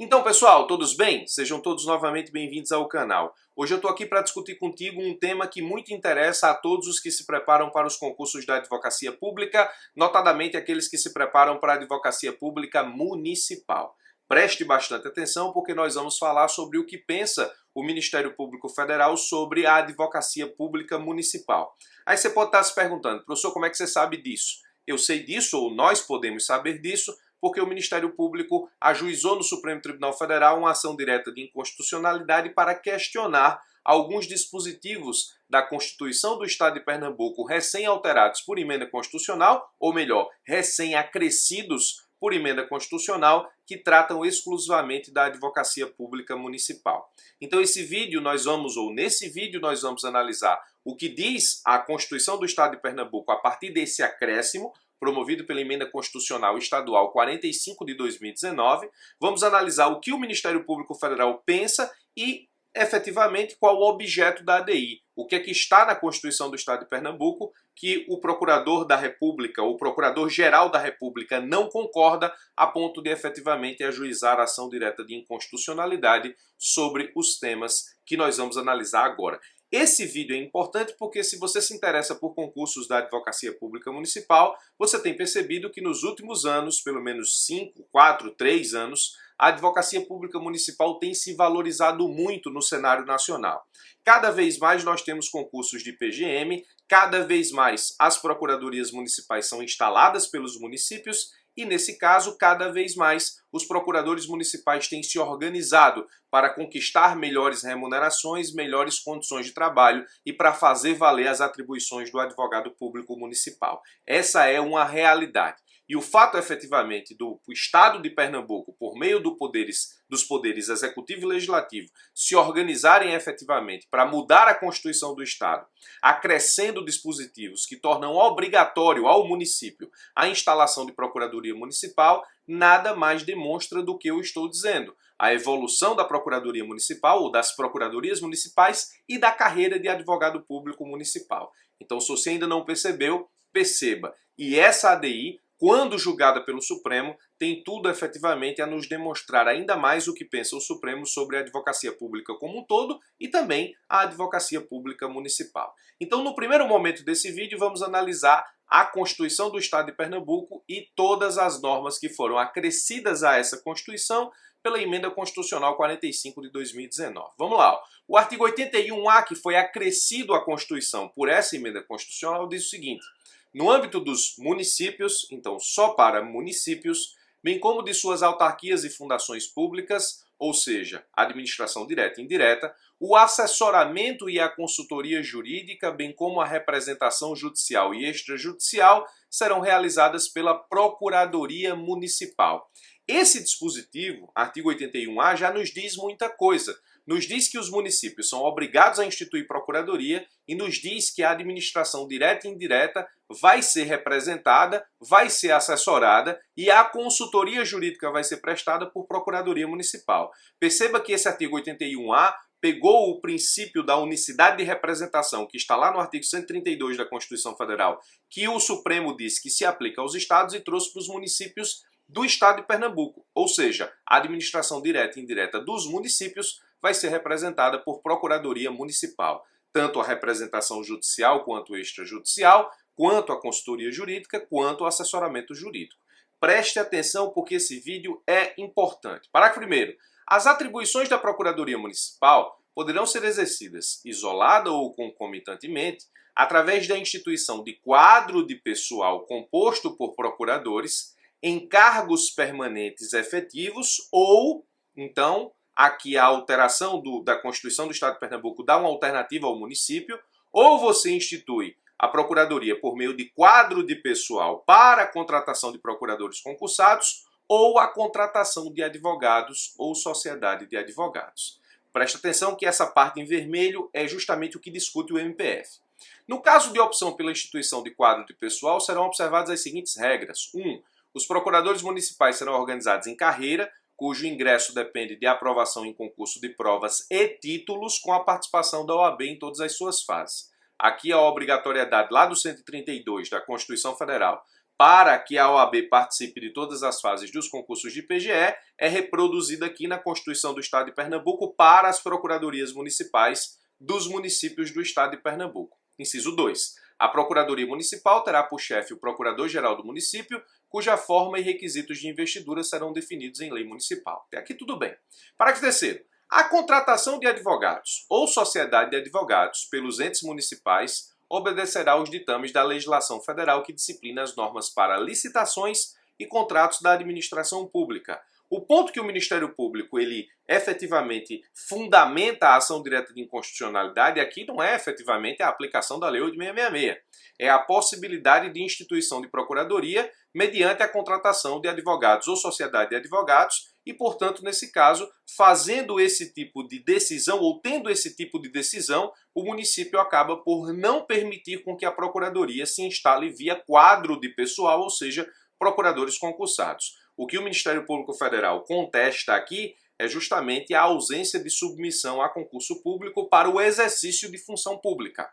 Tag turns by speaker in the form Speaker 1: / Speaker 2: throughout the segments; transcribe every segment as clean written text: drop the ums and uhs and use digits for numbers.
Speaker 1: Então, pessoal, todos bem? Sejam todos novamente bem-vindos ao canal. Hoje eu estou aqui para discutir contigo um tema que muito interessa a todos os que se preparam para os concursos da advocacia pública, notadamente aqueles que se preparam para a advocacia pública municipal. Preste bastante atenção porque nós vamos falar sobre o que pensa o Ministério Público Federal sobre a advocacia pública municipal. Aí você pode estar se perguntando, professor, como é que você sabe disso? Eu sei disso, ou nós podemos saber disso, porque o Ministério Público ajuizou no Supremo Tribunal Federal uma ação direta de inconstitucionalidade para questionar alguns dispositivos da Constituição do Estado de Pernambuco recém-alterados por emenda constitucional, ou melhor, recém-acrescidos por emenda constitucional, que tratam exclusivamente da advocacia pública municipal. Então nesse vídeo nós vamos analisar o que diz a Constituição do Estado de Pernambuco a partir desse acréscimo, promovido pela Emenda Constitucional Estadual 45 de 2019, vamos analisar o que o Ministério Público Federal pensa e, efetivamente, qual o objeto da ADI. O que é que está na Constituição do Estado de Pernambuco que o Procurador da República, ou Procurador-Geral da República, não concorda a ponto de, efetivamente, ajuizar a ação direta de inconstitucionalidade sobre os temas que nós vamos analisar agora. Esse vídeo é importante porque se você se interessa por concursos da advocacia pública municipal, você tem percebido que nos últimos anos, pelo menos 5, 4, 3 anos, a advocacia pública municipal tem se valorizado muito no cenário nacional. Cada vez mais nós temos concursos de PGM, cada vez mais as procuradorias municipais são instaladas pelos municípios e, nesse caso, cada vez mais os procuradores municipais têm se organizado para conquistar melhores remunerações, melhores condições de trabalho e para fazer valer as atribuições do advogado público municipal. Essa é uma realidade. E o fato, efetivamente, do Estado de Pernambuco, por meio dos poderes executivo e legislativo, se organizarem efetivamente para mudar a Constituição do Estado, acrescendo dispositivos que tornam obrigatório ao município a instalação de procuradoria municipal, nada mais demonstra do que eu estou dizendo. A evolução da Procuradoria Municipal ou das procuradorias municipais e da carreira de advogado público municipal. Então, se você ainda não percebeu, perceba. E essa ADI, quando julgada pelo Supremo, tem tudo efetivamente a nos demonstrar ainda mais o que pensa o Supremo sobre a advocacia pública como um todo e também a advocacia pública municipal. Então, no primeiro momento desse vídeo, vamos analisar a Constituição do Estado de Pernambuco e todas as normas que foram acrescidas a essa Constituição pela Emenda Constitucional 45 de 2019. Vamos lá. O artigo 81A, que foi acrescido à Constituição por essa Emenda Constitucional, diz o seguinte: no âmbito dos municípios, então só para municípios, bem como de suas autarquias e fundações públicas, ou seja, administração direta e indireta, o assessoramento e a consultoria jurídica, bem como a representação judicial e extrajudicial, serão realizadas pela Procuradoria Municipal. Esse dispositivo, artigo 81A, já nos diz muita coisa. Nos diz que os municípios são obrigados a instituir procuradoria e nos diz que a administração direta e indireta vai ser representada, vai ser assessorada e a consultoria jurídica vai ser prestada por Procuradoria Municipal. Perceba que esse artigo 81A pegou o princípio da unicidade de representação, que está lá no artigo 132 da Constituição Federal, que o Supremo disse que se aplica aos estados, e trouxe para os municípios do Estado de Pernambuco. Ou seja, a administração direta e indireta dos municípios vai ser representada por Procuradoria Municipal. Tanto a representação judicial quanto extrajudicial, quanto a consultoria jurídica, quanto o assessoramento jurídico. Preste atenção porque esse vídeo é importante. Parágrafo 1º. As atribuições da Procuradoria Municipal poderão ser exercidas isolada ou concomitantemente através da instituição de quadro de pessoal composto por procuradores em cargos permanentes efetivos ou, então, aqui a alteração da Constituição do Estado de Pernambuco dá uma alternativa ao município, ou você institui a Procuradoria por meio de quadro de pessoal para a contratação de procuradores concursados ou a contratação de advogados ou sociedade de advogados. Preste atenção que essa parte em vermelho é justamente o que discute o MPF. No caso de opção pela instituição de quadro de pessoal, serão observadas as seguintes regras. 1. Os procuradores municipais serão organizados em carreira, cujo ingresso depende de aprovação em concurso de provas e títulos, com a participação da OAB em todas as suas fases. Aqui a obrigatoriedade lá do 132 da Constituição Federal para que a OAB participe de todas as fases dos concursos de PGE é reproduzida aqui na Constituição do Estado de Pernambuco para as procuradorias municipais dos municípios do Estado de Pernambuco. Inciso 2. A Procuradoria Municipal terá por chefe o Procurador-Geral do município, cuja forma e requisitos de investidura serão definidos em lei municipal. Até aqui tudo bem. Parágrafo 3º. A contratação de advogados ou sociedade de advogados pelos entes municipais obedecerá aos ditames da legislação federal que disciplina as normas para licitações e contratos da administração pública. O ponto que o Ministério Público ele efetivamente fundamenta a ação direta de inconstitucionalidade aqui não é efetivamente a aplicação da Lei 8.666. É a possibilidade de instituição de procuradoria mediante a contratação de advogados ou sociedade de advogados e, portanto, nesse caso, fazendo esse tipo de decisão ou tendo esse tipo de decisão, o município acaba por não permitir com que a procuradoria se instale via quadro de pessoal, ou seja, procuradores concursados. O que o Ministério Público Federal contesta aqui é justamente a ausência de submissão a concurso público para o exercício de função pública.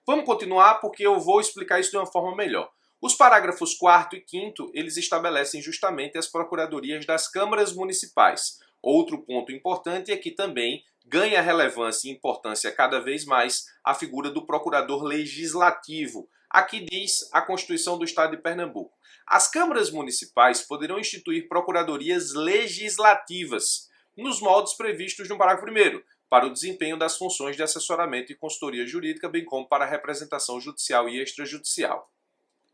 Speaker 1: Vamos continuar porque eu vou explicar isso de uma forma melhor. Os parágrafos 4º e 5º, eles estabelecem justamente as procuradorias das câmaras municipais. Outro ponto importante é que também ganha relevância e importância cada vez mais a figura do procurador legislativo. Aqui diz a Constituição do Estado de Pernambuco. As câmaras municipais poderão instituir procuradorias legislativas, nos moldes previstos no parágrafo 1º, para o desempenho das funções de assessoramento e consultoria jurídica, bem como para a representação judicial e extrajudicial.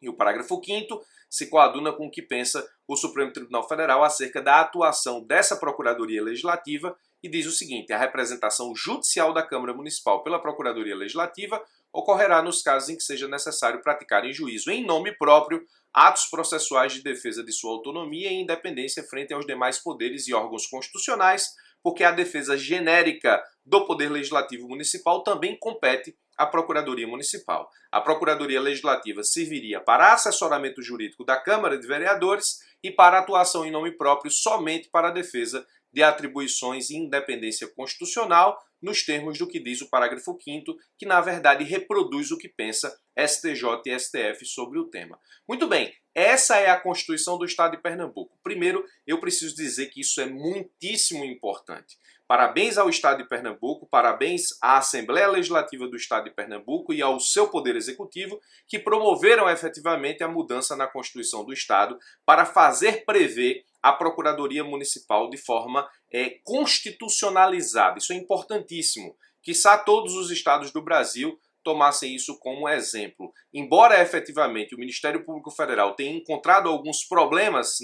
Speaker 1: E o parágrafo 5º se coaduna com o que pensa o Supremo Tribunal Federal acerca da atuação dessa Procuradoria Legislativa e diz o seguinte: a representação judicial da Câmara Municipal pela Procuradoria Legislativa ocorrerá nos casos em que seja necessário praticar em juízo em nome próprio atos processuais de defesa de sua autonomia e independência frente aos demais poderes e órgãos constitucionais, porque a defesa genérica do Poder Legislativo Municipal também compete à Procuradoria Municipal. A Procuradoria Legislativa serviria para assessoramento jurídico da Câmara de Vereadores e para atuação em nome próprio somente para a defesa de atribuições e independência constitucional, nos termos do que diz o parágrafo 5º, que na verdade reproduz o que pensa STJ e STF sobre o tema. Muito bem, essa é a Constituição do Estado de Pernambuco. Primeiro, eu preciso dizer que isso é muitíssimo importante. Parabéns ao Estado de Pernambuco, parabéns à Assembleia Legislativa do Estado de Pernambuco e ao seu Poder Executivo, que promoveram efetivamente a mudança na Constituição do Estado para fazer prever a Procuradoria Municipal de forma constitucionalizada. Isso é importantíssimo. Quiçá todos os estados do Brasil tomassem isso como exemplo. Embora efetivamente o Ministério Público Federal tenha encontrado alguns problemas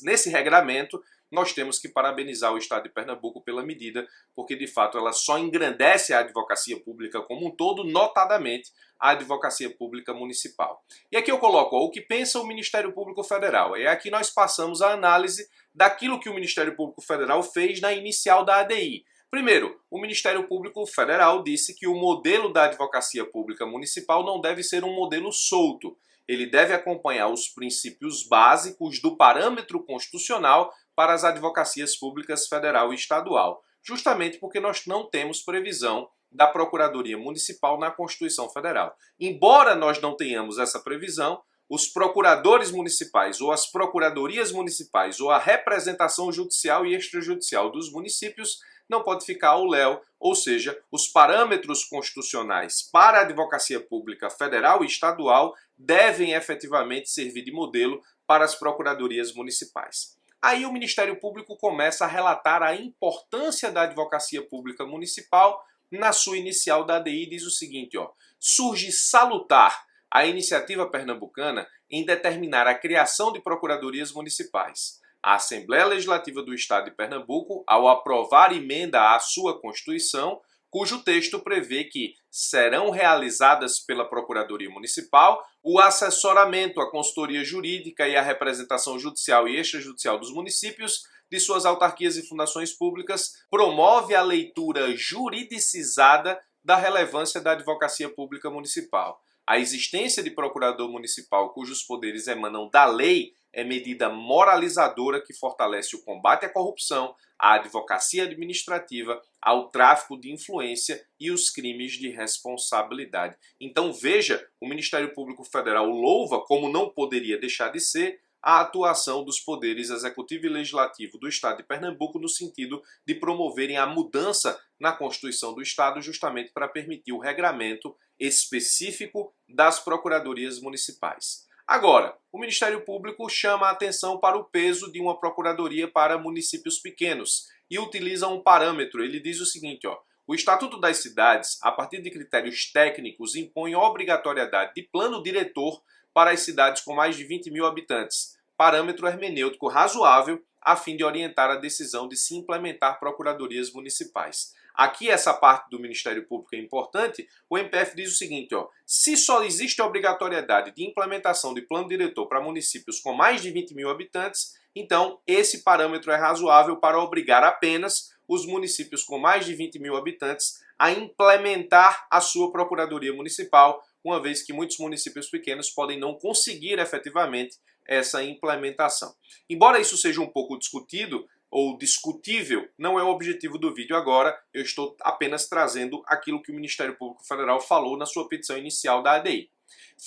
Speaker 1: nesse regramento, nós temos que parabenizar o Estado de Pernambuco pela medida, porque de fato ela só engrandece a advocacia pública como um todo, notadamente a advocacia pública municipal. E aqui eu coloco o que pensa o Ministério Público Federal. E aqui nós passamos a análise daquilo que o Ministério Público Federal fez na inicial da ADI. Primeiro, o Ministério Público Federal disse que o modelo da advocacia pública municipal não deve ser um modelo solto. Ele deve acompanhar os princípios básicos do parâmetro constitucional para as advocacias públicas federal e estadual, justamente porque nós não temos previsão da Procuradoria Municipal na Constituição Federal. Embora nós não tenhamos essa previsão, os procuradores municipais ou as procuradorias municipais ou a representação judicial e extrajudicial dos municípios não pode ficar ao léu, ou seja, os parâmetros constitucionais para a advocacia pública federal e estadual devem efetivamente servir de modelo para as procuradorias municipais. Aí o Ministério Público começa a relatar a importância da advocacia pública municipal. Na sua inicial da ADI diz o seguinte, surge salutar a iniciativa pernambucana em determinar a criação de procuradorias municipais. A Assembleia Legislativa do Estado de Pernambuco, ao aprovar emenda à sua Constituição, cujo texto prevê que serão realizadas pela Procuradoria Municipal o assessoramento, a consultoria jurídica e a representação judicial e extrajudicial dos municípios, de suas autarquias e fundações públicas, promove a leitura juridicizada da relevância da advocacia pública municipal. A existência de procurador municipal cujos poderes emanam da lei é medida moralizadora que fortalece o combate à corrupção, a advocacia administrativa, ao tráfico de influência e os crimes de responsabilidade. Então veja, o Ministério Público Federal louva, como não poderia deixar de ser, a atuação dos poderes executivo e legislativo do Estado de Pernambuco no sentido de promoverem a mudança na Constituição do Estado justamente para permitir o regramento específico das procuradorias municipais. Agora, o Ministério Público chama a atenção para o peso de uma procuradoria para municípios pequenos e utiliza um parâmetro. Ele diz o seguinte, o Estatuto das Cidades, a partir de critérios técnicos, impõe obrigatoriedade de plano diretor para as cidades com mais de 20 mil habitantes, parâmetro hermenêutico razoável a fim de orientar a decisão de se implementar procuradorias municipais. Aqui essa parte do Ministério Público é importante. O MPF diz o seguinte, se só existe a obrigatoriedade de implementação de plano diretor para municípios com mais de 20 mil habitantes, então esse parâmetro é razoável para obrigar apenas os municípios com mais de 20 mil habitantes a implementar a sua procuradoria municipal, uma vez que muitos municípios pequenos podem não conseguir efetivamente essa implementação. Embora isso seja um pouco discutido ou discutível, não é o objetivo do vídeo agora, eu estou apenas trazendo aquilo que o Ministério Público Federal falou na sua petição inicial da ADI.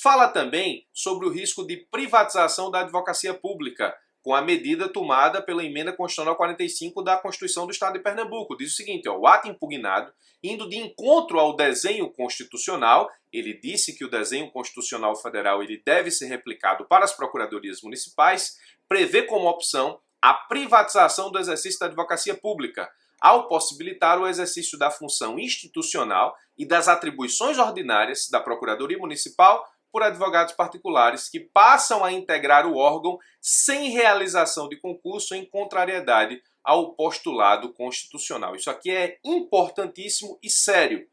Speaker 1: Fala também sobre o risco de privatização da advocacia pública, com a medida tomada pela Emenda Constitucional 45 da Constituição do Estado de Pernambuco. Diz o seguinte, o ato impugnado, indo de encontro ao desenho constitucional, ele disse que o desenho constitucional federal ele deve ser replicado para as procuradorias municipais, prevê como opção a privatização do exercício da advocacia pública, ao possibilitar o exercício da função institucional e das atribuições ordinárias da Procuradoria Municipal por advogados particulares que passam a integrar o órgão sem realização de concurso em contrariedade ao postulado constitucional. Isso aqui é importantíssimo e sério.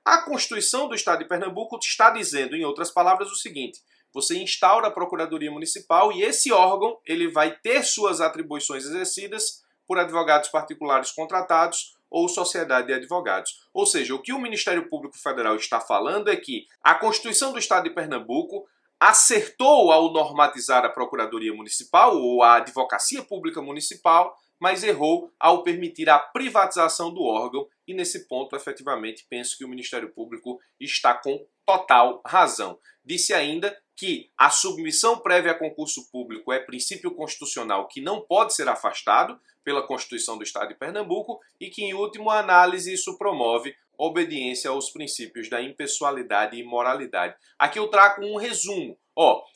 Speaker 1: A Constituição do Estado de Pernambuco está dizendo, em outras palavras, o seguinte: você instaura a Procuradoria Municipal e esse órgão ele vai ter suas atribuições exercidas por advogados particulares contratados ou sociedade de advogados. Ou seja, o que o Ministério Público Federal está falando é que a Constituição do Estado de Pernambuco acertou ao normatizar a Procuradoria Municipal ou a Advocacia Pública Municipal, mas errou ao permitir a privatização do órgão e nesse ponto, efetivamente, penso que o Ministério Público está com total razão. Disse ainda que a submissão prévia a concurso público é princípio constitucional que não pode ser afastado pela Constituição do Estado de Pernambuco e que, em última análise, isso promove obediência aos princípios da impessoalidade e moralidade. Aqui eu trago um resumo.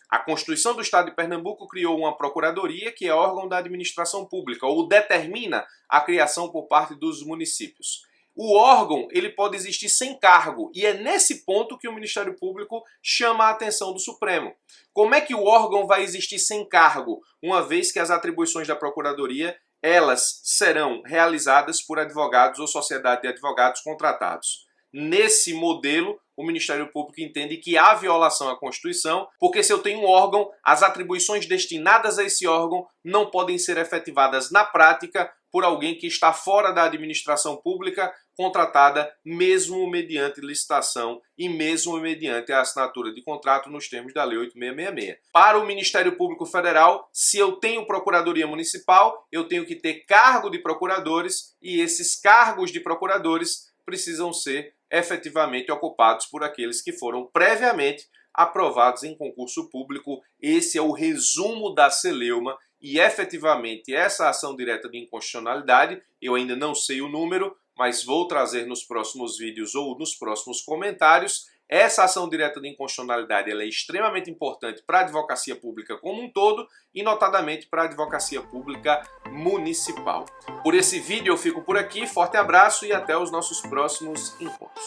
Speaker 1: A Constituição do Estado de Pernambuco criou uma procuradoria que é órgão da administração pública ou determina a criação por parte dos municípios. O órgão ele pode existir sem cargo e é nesse ponto que o Ministério Público chama a atenção do Supremo. Como é que o órgão vai existir sem cargo, uma vez que as atribuições da Procuradoria elas serão realizadas por advogados ou sociedade de advogados contratados? Nesse modelo, o Ministério Público entende que há violação à Constituição, porque se eu tenho um órgão, as atribuições destinadas a esse órgão não podem ser efetivadas na prática por alguém que está fora da administração pública contratada, mesmo mediante licitação e mesmo mediante a assinatura de contrato nos termos da Lei 8666. Para o Ministério Público Federal, se eu tenho Procuradoria Municipal, eu tenho que ter cargo de procuradores e esses cargos de procuradores precisam ser efetivamente ocupados por aqueles que foram previamente aprovados em concurso público. Esse é o resumo da celeuma e efetivamente essa ação direta de inconstitucionalidade, eu ainda não sei o número, mas vou trazer nos próximos vídeos ou nos próximos comentários. Essa ação direta de inconstitucionalidade ela é extremamente importante para a advocacia pública como um todo e notadamente para a advocacia pública municipal. Por esse vídeo eu fico por aqui, forte abraço e até os nossos próximos encontros.